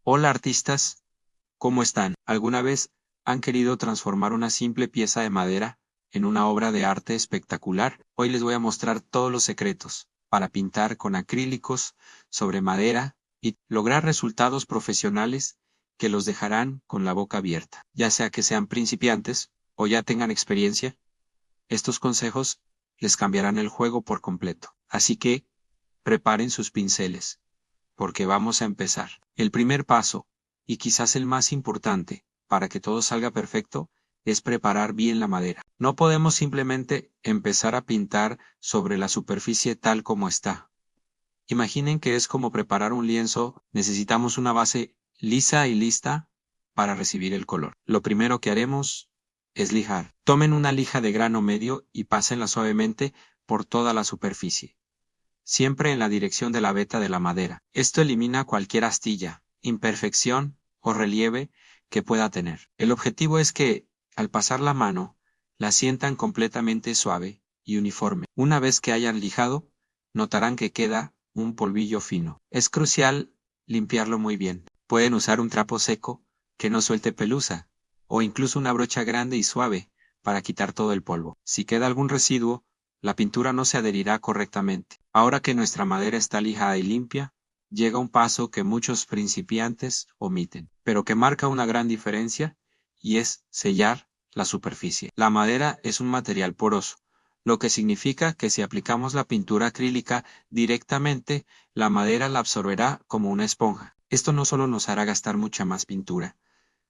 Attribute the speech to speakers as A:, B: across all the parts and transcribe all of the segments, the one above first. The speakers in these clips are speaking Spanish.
A: Hola artistas, ¿cómo están? ¿Alguna vez han querido transformar una simple pieza de madera en una obra de arte espectacular? Hoy les voy a mostrar todos los secretos para pintar con acrílicos sobre madera y lograr resultados profesionales que los dejarán con la boca abierta. Ya sea que sean principiantes o ya tengan experiencia, estos consejos les cambiarán el juego por completo. Así que preparen sus pinceles porque vamos a empezar. El primer paso, y quizás el más importante, para que todo salga perfecto, es preparar bien la madera. No podemos simplemente empezar a pintar sobre la superficie tal como está. Imaginen que es como preparar un lienzo, necesitamos una base lisa y lista para recibir el color. Lo primero que haremos es lijar. Tomen una lija de grano medio y pásenla suavemente por toda la superficie, siempre en la dirección de la veta de la madera. Esto elimina cualquier astilla, imperfección o relieve que pueda tener. El objetivo es que, al pasar la mano, la sientan completamente suave y uniforme. Una vez que hayan lijado, notarán que queda un polvillo fino. Es crucial limpiarlo muy bien. Pueden usar un trapo seco que no suelte pelusa, o incluso una brocha grande y suave para quitar todo el polvo. Si queda algún residuo, la pintura no se adherirá correctamente. Ahora que nuestra madera está lijada y limpia, llega un paso que muchos principiantes omiten, pero que marca una gran diferencia, y es sellar la superficie. La madera es un material poroso, lo que significa que si aplicamos la pintura acrílica directamente, la madera la absorberá como una esponja. Esto no solo nos hará gastar mucha más pintura,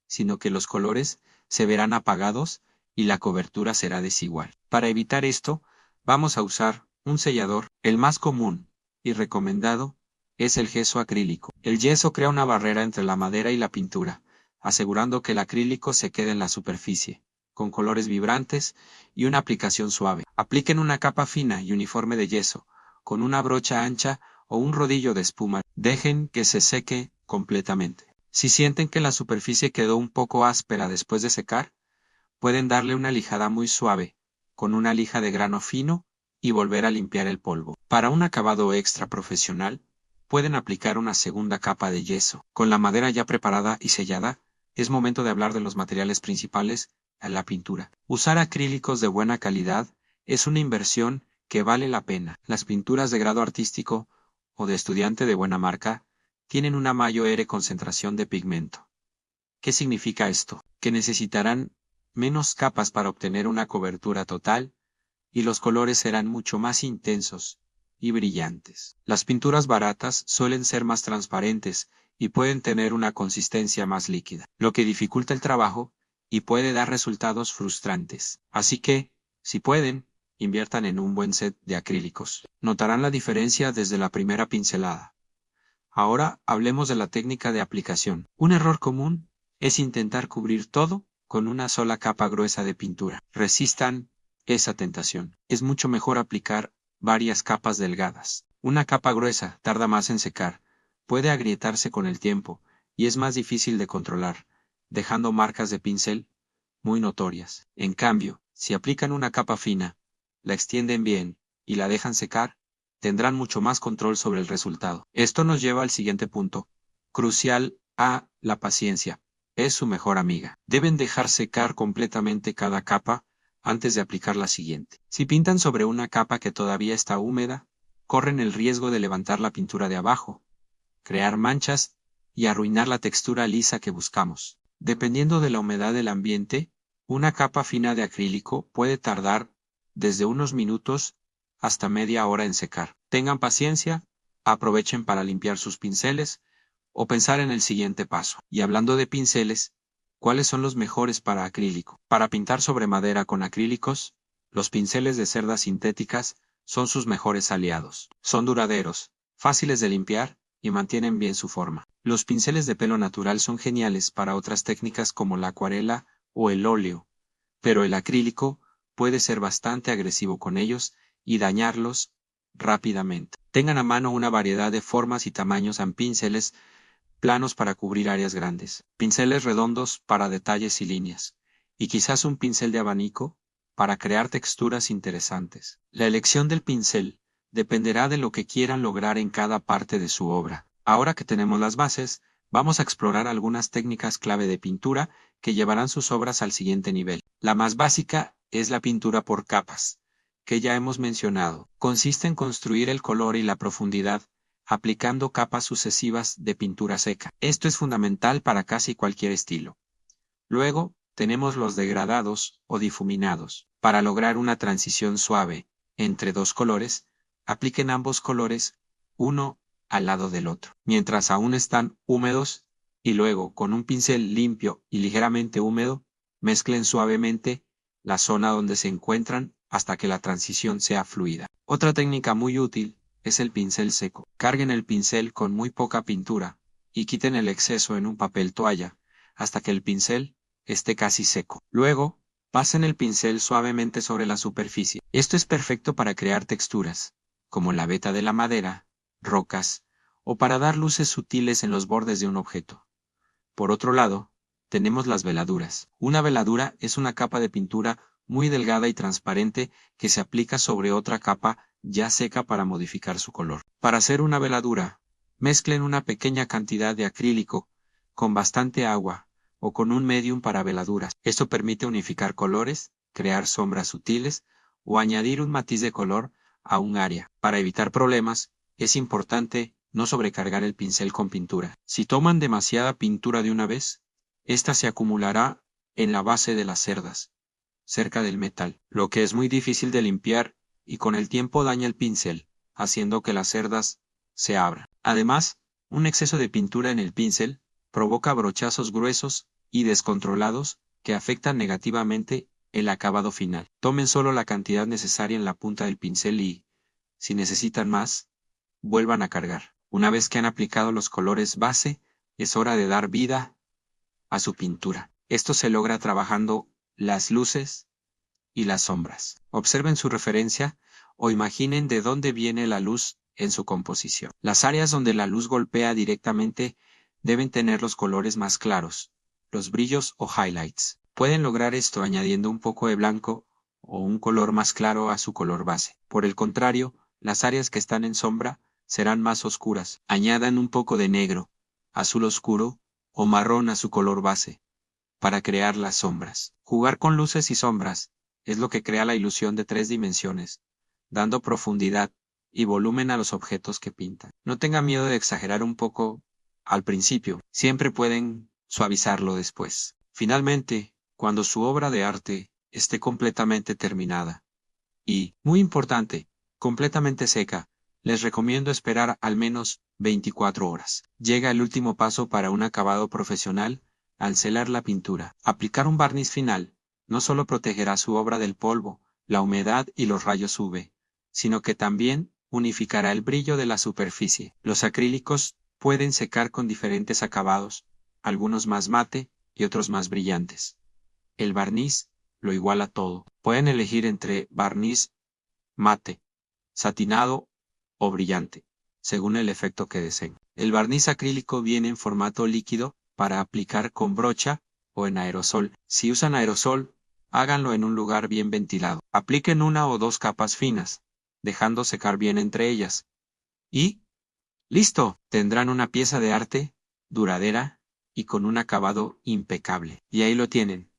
A: sino que los colores se verán apagados y la cobertura será desigual. Para evitar esto, vamos a usar un sellador. El más común y recomendado es el gesso acrílico. El yeso crea una barrera entre la madera y la pintura, asegurando que el acrílico se quede en la superficie, con colores vibrantes y una aplicación suave. Apliquen una capa fina y uniforme de yeso, con una brocha ancha o un rodillo de espuma. Dejen que se seque completamente. Si sienten que la superficie quedó un poco áspera después de secar, pueden darle una lijada muy suave, con una lija de grano fino, y volver a limpiar el polvo. Para un acabado extra profesional, pueden aplicar una segunda capa de yeso. Con la madera ya preparada y sellada, es momento de hablar de los materiales principales a la pintura. Usar acrílicos de buena calidad es una inversión que vale la pena. Las pinturas de grado artístico o de estudiante de buena marca tienen una mayor concentración de pigmento. ¿Qué significa esto? Que necesitarán menos capas para obtener una cobertura total, y los colores serán mucho más intensos y brillantes. Las pinturas baratas suelen ser más transparentes y pueden tener una consistencia más líquida, lo que dificulta el trabajo y puede dar resultados frustrantes. Así que, si pueden, inviertan en un buen set de acrílicos. Notarán la diferencia desde la primera pincelada. Ahora hablemos de la técnica de aplicación. Un error común es intentar cubrir todo con una sola capa gruesa de pintura. Resistan esa tentación. Es mucho mejor aplicar varias capas delgadas. Una capa gruesa tarda más en secar, puede agrietarse con el tiempo y es más difícil de controlar, dejando marcas de pincel muy notorias. En cambio, si aplican una capa fina, la extienden bien y la dejan secar, tendrán mucho más control sobre el resultado. Esto nos lleva al siguiente punto, crucial: la paciencia. Es su mejor amiga. Deben dejar secar completamente cada capa antes de aplicar la siguiente. Si pintan sobre una capa que todavía está húmeda, corren el riesgo de levantar la pintura de abajo, crear manchas y arruinar la textura lisa que buscamos. Dependiendo de la humedad del ambiente, una capa fina de acrílico puede tardar desde unos minutos hasta media hora en secar. Tengan paciencia, aprovechen para limpiar sus pinceles o pensar en el siguiente paso. Y hablando de pinceles, ¿cuáles son los mejores para acrílico? Para pintar sobre madera con acrílicos, los pinceles de cerdas sintéticas son sus mejores aliados. Son duraderos, fáciles de limpiar y mantienen bien su forma. Los pinceles de pelo natural son geniales para otras técnicas como la acuarela o el óleo, pero el acrílico puede ser bastante agresivo con ellos y dañarlos rápidamente. Tengan a mano una variedad de formas y tamaños en pinceles planos para cubrir áreas grandes, pinceles redondos para detalles y líneas, y quizás un pincel de abanico para crear texturas interesantes. La elección del pincel dependerá de lo que quieran lograr en cada parte de su obra. Ahora que tenemos las bases, Vamos a explorar algunas técnicas clave de pintura que llevarán sus obras al siguiente nivel. La más básica es la pintura por capas, que ya hemos mencionado. Consiste en construir el color y la profundidad aplicando capas sucesivas de pintura seca. Esto es fundamental para casi cualquier estilo. Luego, tenemos los degradados o difuminados. Para lograr una transición suave entre dos colores, apliquen ambos colores uno al lado del otro, mientras aún están húmedos, y luego, con un pincel limpio y ligeramente húmedo, mezclen suavemente la zona donde se encuentran hasta que la transición sea fluida. Otra técnica muy útil es el pincel seco. Carguen el pincel con muy poca pintura y quiten el exceso en un papel toalla hasta que el pincel esté casi seco. Luego, pasen el pincel suavemente sobre la superficie. Esto es perfecto para crear texturas, como la veta de la madera, rocas, o para dar luces sutiles en los bordes de un objeto. Por otro lado, tenemos las veladuras. Una veladura es una capa de pintura muy delgada y transparente que se aplica sobre otra capa ya seca para modificar su color. Para hacer una veladura, mezclen una pequeña cantidad de acrílico con bastante agua o con un medium para veladuras. Esto permite unificar colores, crear sombras sutiles o añadir un matiz de color a un área. Para evitar problemas, es importante no sobrecargar el pincel con pintura. Si toman demasiada pintura de una vez, esta se acumulará en la base de las cerdas, cerca del metal, lo que es muy difícil de limpiar y con el tiempo daña el pincel, haciendo que las cerdas se abran. Además, un exceso de pintura en el pincel provoca brochazos gruesos y descontrolados que afectan negativamente el acabado final. Tomen solo la cantidad necesaria en la punta del pincel y, si necesitan más, vuelvan a cargar. Una vez que han aplicado los colores base, es hora de dar vida a su pintura. Esto se logra trabajando las luces y las sombras. Observen su referencia o imaginen de dónde viene la luz en su composición. Las áreas donde la luz golpea directamente deben tener los colores más claros, los brillos o highlights. Pueden lograr esto añadiendo un poco de blanco o un color más claro a su color base. Por el contrario, las áreas que están en sombra serán más oscuras. Añadan un poco de negro, azul oscuro o marrón a su color base para crear las sombras. Jugar con luces y sombras es lo que crea la ilusión de 3 dimensiones, dando profundidad y volumen a los objetos que pintan. No tengan miedo de exagerar un poco al principio, siempre pueden suavizarlo después. Finalmente, cuando su obra de arte esté completamente terminada y, muy importante, completamente seca, les recomiendo esperar al menos 24 horas. Llega el último paso para un acabado profesional al selar la pintura. Aplicar un barniz final no solo protegerá su obra del polvo, la humedad y los rayos UV, sino que también unificará el brillo de la superficie. Los acrílicos pueden secar con diferentes acabados, algunos más mate y otros más brillantes. El barniz lo iguala todo. Pueden elegir entre barniz mate, satinado o brillante, según el efecto que deseen. El barniz acrílico viene en formato líquido para aplicar con brocha o en aerosol. Si usan aerosol, háganlo en un lugar bien ventilado. Apliquen 1 o 2 capas finas, dejando secar bien entre ellas. Y ¡listo! Tendrán una pieza de arte duradera y con un acabado impecable. Y ahí lo tienen,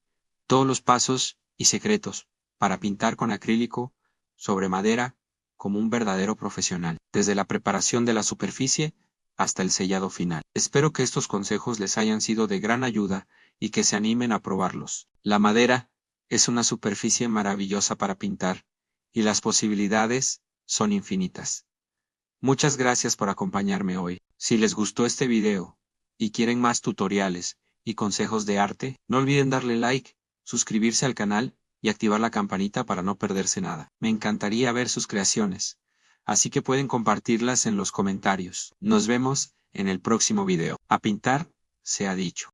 A: todos los pasos y secretos para pintar con acrílico sobre madera como un verdadero profesional, desde la preparación de la superficie hasta el sellado final. Espero que estos consejos les hayan sido de gran ayuda y que se animen a probarlos. La madera es una superficie maravillosa para pintar y las posibilidades son infinitas. Muchas gracias por acompañarme hoy. Si les gustó este video y quieren más tutoriales y consejos de arte, no olviden darle like, suscribirse al canal y activar la campanita para no perderse nada. Me encantaría ver sus creaciones, así que pueden compartirlas en los comentarios. Nos vemos en el próximo video. A pintar, se ha dicho.